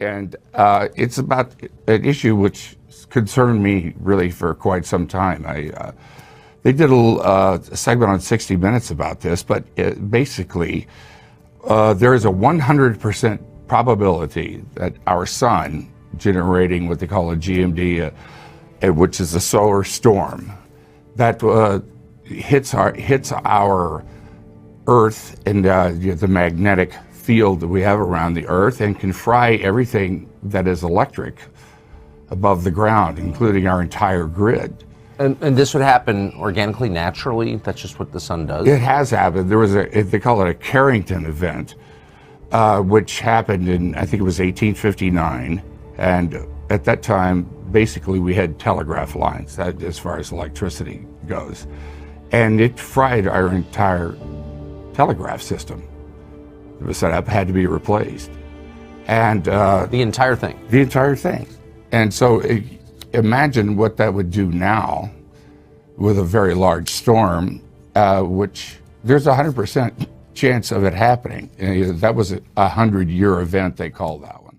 And it's about an issue which concerned me really for quite some time. They did a segment on 60 Minutes about this, but basically there is a 100% probability that our sun generating what they call a GMD, which is a solar storm, that hits our Earth and the magnetic field that we have around the Earth, and can fry everything that is electric above the ground, including our entire grid. And this would happen organically, naturally? That's just what the sun does? It has happened. There was they call it a Carrington event, which happened in, I think it was 1859. And at that time, basically we had telegraph lines, that, as far as electricity goes. And it fried our entire telegraph system. It was set up, had to be replaced. And the entire thing? The entire thing. And so imagine what that would do now with a very large storm, which there's a 100% chance of it happening. That was a 100-year event, they call that one.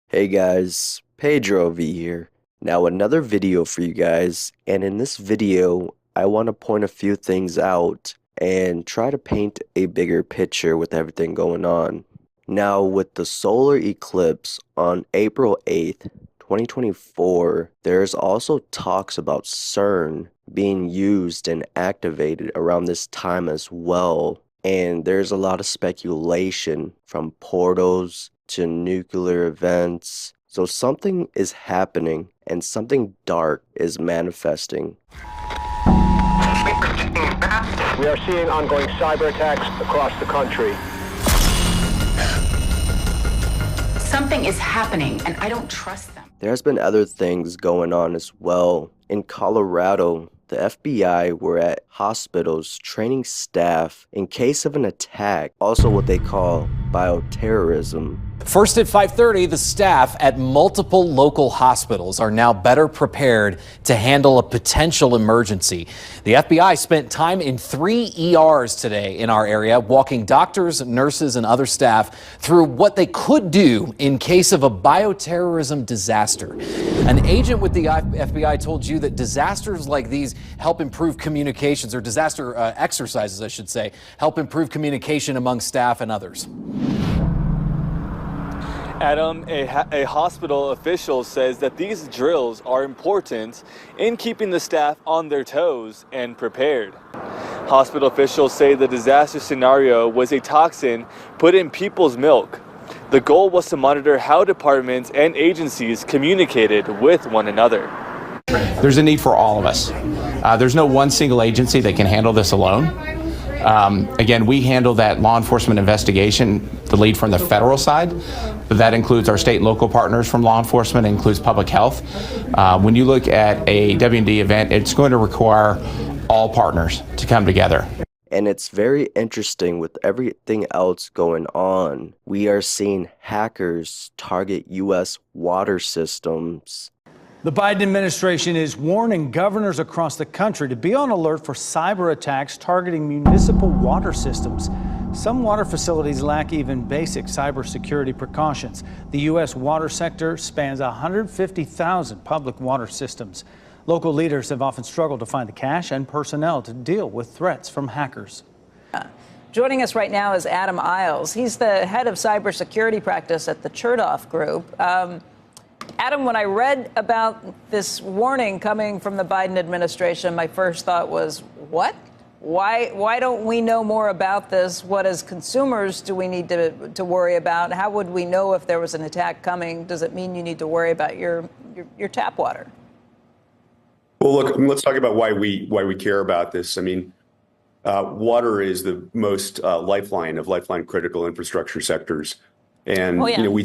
Hey guys, PayDroV here. Now another video for you guys, and in this video, I want to point a few things out and try to paint a bigger picture with everything going on. Now with the solar eclipse on April 8th, 2024, there's also talks about Cern being used and activated around this time as well. And there's a lot of speculation from portals to nuclear events. So something is happening and something dark is manifesting. We are seeing ongoing cyber attacks across the country. Something is happening, and I don't trust them. There's been other things going on as well. In Colorado, the FBI were at hospitals training staff in case of an attack, also what they call bioterrorism. First at 5:30, the staff at multiple local hospitals are now better prepared to handle a potential emergency. The FBI spent time in 3 ERs today in our area, walking doctors, nurses, and other staff through what they could do in case of a bioterrorism disaster. An agent with the FBI told you that disasters like these help improve communications, or disaster exercises, I should say, help improve communication among staff and others. Adam, a hospital official says that these drills are important in keeping the staff on their toes and prepared. Hospital officials say the disaster scenario was a toxin put in people's milk. The goal was to monitor how departments and agencies communicated with one another. There's a need for all of us. There's no one single agency that can handle this alone. Again, we handle that law enforcement investigation, the lead from the federal side, but that includes our state and local partners from law enforcement, includes public health. When you look at a W&D event, it's going to require all partners to come together. And it's very interesting with everything else going on. We are seeing hackers target U.S. water systems. The Biden administration is warning governors across the country to be on alert for cyber attacks targeting municipal water systems. Some water facilities lack even basic cybersecurity precautions. The U.S. water sector spans 150,000 public water systems. Local leaders have often struggled to find the cash and personnel to deal with threats from hackers. Joining us right now is Adam Isles. He's the head of cybersecurity practice at the Chertoff Group. Adam, when I read about this warning coming from the Biden administration, my first thought was, what? Why don't we know more about this? What, as consumers, do we need to worry about? How would we know if there was an attack coming? Does it mean you need to worry about your tap water? Well, look, let's talk about why we care about this. I mean, water is the most lifeline critical infrastructure sectors, and we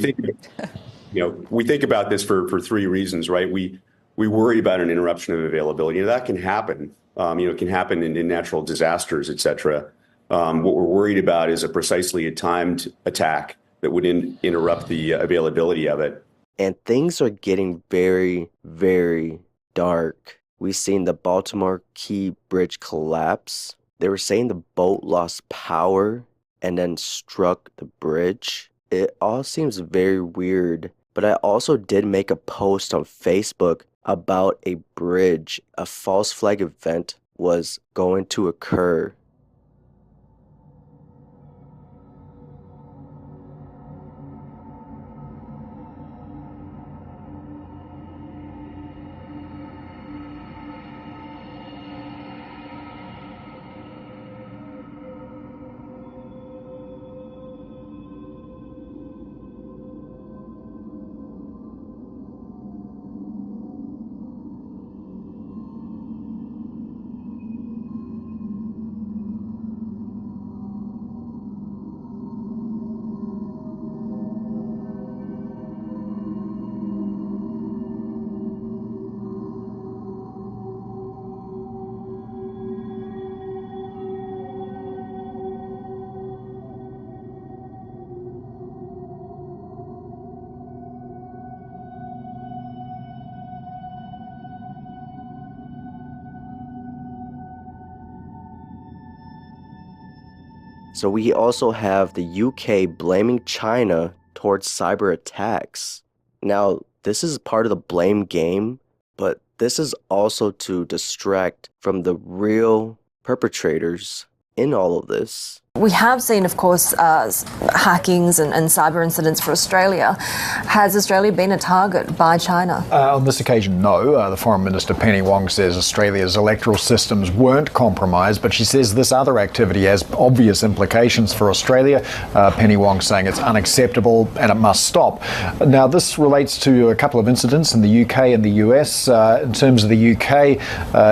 think about this for 3 reasons, right? We worry about an interruption of availability. That can happen. It can happen in natural disasters, et cetera. What we're worried about is a precisely timed attack that would interrupt the availability of it. And things are getting very, very dark. We've seen the Baltimore Key Bridge collapse. They were saying the boat lost power and then struck the bridge. It all seems very weird. But I also did make a post on Facebook about a bridge. A false flag event was going to occur. So we also have the UK blaming China towards cyber attacks. Now, this is part of the blame game, but this is also to distract from the real perpetrators in all of this. We have seen, of course, hackings and cyber incidents for Australia. Has Australia been a target by China? On this occasion, no. The Foreign Minister Penny Wong says Australia's electoral systems weren't compromised, but she says this other activity has obvious implications for Australia. Penny Wong saying it's unacceptable and it must stop. Now, this relates to a couple of incidents in the UK and the US. In terms of the UK,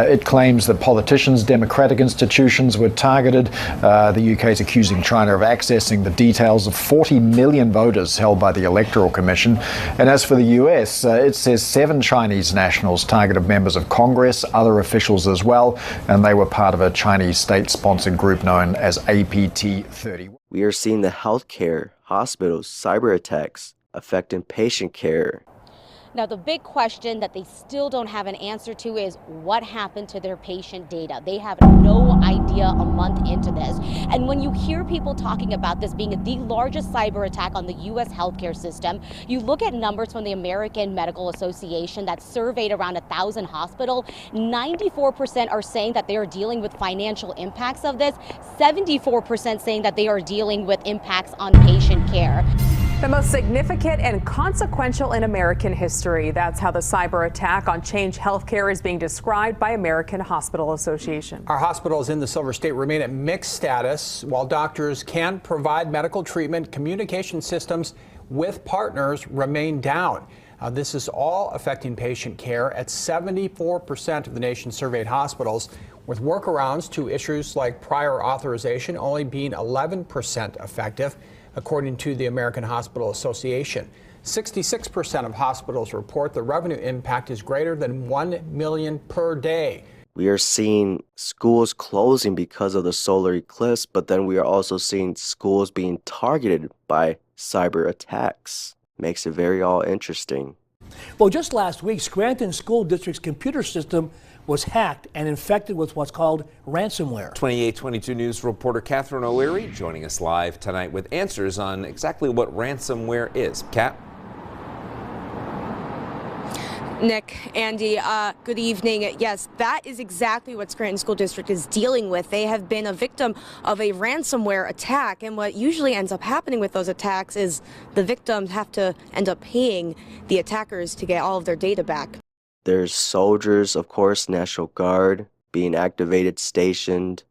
it claims that politicians, democratic institutions were targeted. The UK is accusing China of accessing the details of 40 million voters held by the Electoral Commission. And as for the US, it says 7 Chinese nationals targeted members of Congress, other officials as well, and they were part of a Chinese state-sponsored group known as APT-30. We are seeing the healthcare, hospitals, cyber attacks affecting patient care. Now, the big question that they still don't have an answer to is what happened to their patient data. They have no idea a month into this. And when you hear people talking about this being the largest cyber attack on the U.S. healthcare system, you look at numbers from the American Medical Association that surveyed around 1,000 hospitals. 94% are saying that they are dealing with financial impacts of this. 74% saying that they are dealing with impacts on patient care. The most significant and consequential in American history. That's how the cyber attack on Change Healthcare is being described by American Hospital Association. Our hospitals in the Silver State remain at mixed status. While doctors can provide medical treatment, communication systems with partners remain down. This is all affecting patient care at 74% of the nation's surveyed hospitals, with workarounds to issues like prior authorization only being 11% effective. According to the American Hospital Association, 66% of hospitals report the revenue impact is greater than $1 million per day. We are seeing schools closing because of the solar eclipse, but then we are also seeing schools being targeted by cyber attacks. Makes it very all interesting. Well, just last week, Scranton School District's computer system was hacked and infected with what's called ransomware. 2822 News reporter Catherine O'Leary joining us live tonight with answers on exactly what ransomware is. Kat? Nick, Andy, good evening. Yes, that is exactly what Scranton School District is dealing with. They have been a victim of a ransomware attack, and what usually ends up happening with those attacks is the victims have to end up paying the attackers to get all of their data back. There's soldiers, of course, National Guard being activated, stationed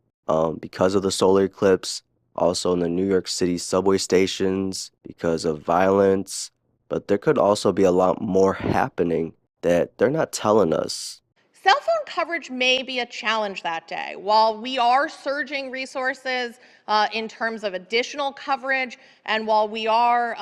because of the solar eclipse. Also in the New York City subway stations because of violence. But there could also be a lot more happening that they're not telling us. Cell phone coverage may be a challenge that day. While we are surging resources in terms of additional coverage, and while we are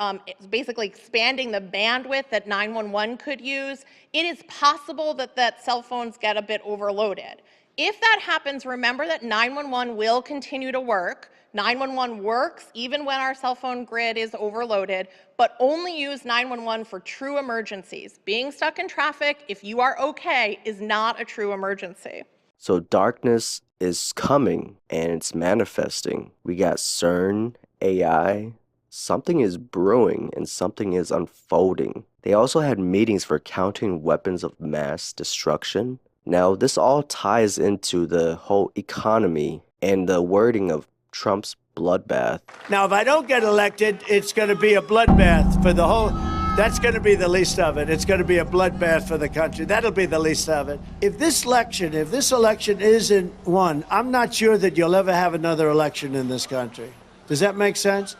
basically expanding the bandwidth that 911 could use, it is possible that cell phones get a bit overloaded. If that happens, remember that 911 will continue to work. 911 works even when our cell phone grid is overloaded, but only use 911 for true emergencies. Being stuck in traffic, if you are okay, is not a true emergency. So darkness is coming and it's manifesting. We got Cern, AI. Something is brewing and something is unfolding. They also had meetings for counting weapons of mass destruction. Now, this all ties into the whole economy and the wording of Trump's bloodbath. Now, if I don't get elected, it's going to be a bloodbath for the whole. That's going to be the least of it. It's going to be a bloodbath for the country. That'll be the least of it. If this election isn't won, I'm not sure that you'll ever have another election in this country. Does that make sense?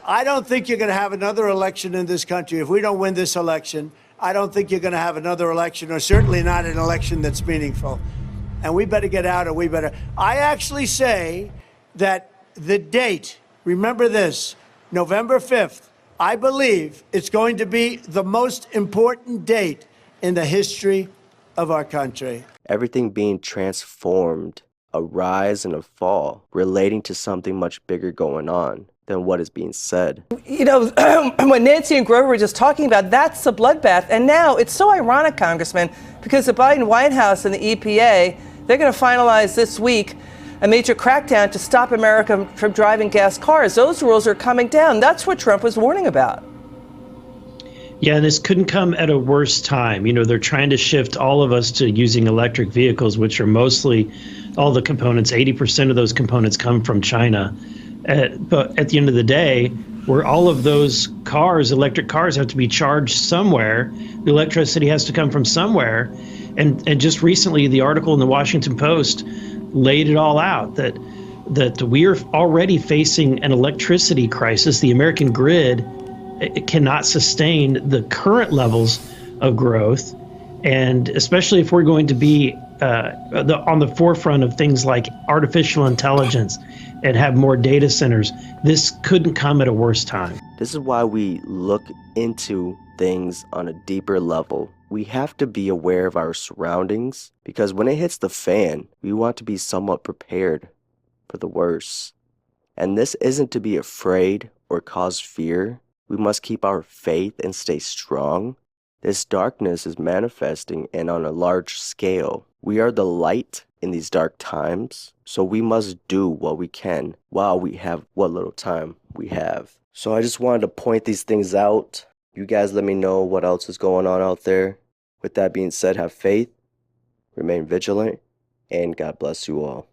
I don't think you're going to have another election in this country. If we don't win this election, I don't think you're going to have another election, or certainly not an election that's meaningful. And we better get out, I actually say that the date, remember this, November 5th, I believe it's going to be the most important date in the history of our country. Everything being transformed, a rise and a fall, relating to something much bigger going on than what is being said. You know, when Nancy and Grover were just talking about, that's a bloodbath. And now it's so ironic, Congressman, because the Biden White House and the EPA, they're going to finalize this week a major crackdown to stop America from driving gas cars. Those rules are coming down. That's what Trump was warning about. Yeah, and this couldn't come at a worse time. You know, they're trying to shift all of us to using electric vehicles, which are mostly all the components. 80% of those components come from China. But at the end of the day, where all of those cars, electric cars, have to be charged somewhere, the electricity has to come from somewhere. And just recently, the article in the Washington Post laid it all out, that we are already facing an electricity crisis. The American grid cannot sustain the current levels of growth, and especially if we're going to be on the forefront of things like artificial intelligence and have more data centers, this couldn't come at a worse time. This is why we look into things on a deeper level. We have to be aware of our surroundings, because when it hits the fan, we want to be somewhat prepared for the worst. And this isn't to be afraid or cause fear. We must keep our faith and stay strong. This darkness is manifesting and on a large scale. We are the light in these dark times, so we must do what we can while we have what little time we have. So I just wanted to point these things out. You guys let me know what else is going on out there. With that being said, have faith, remain vigilant, and God bless you all.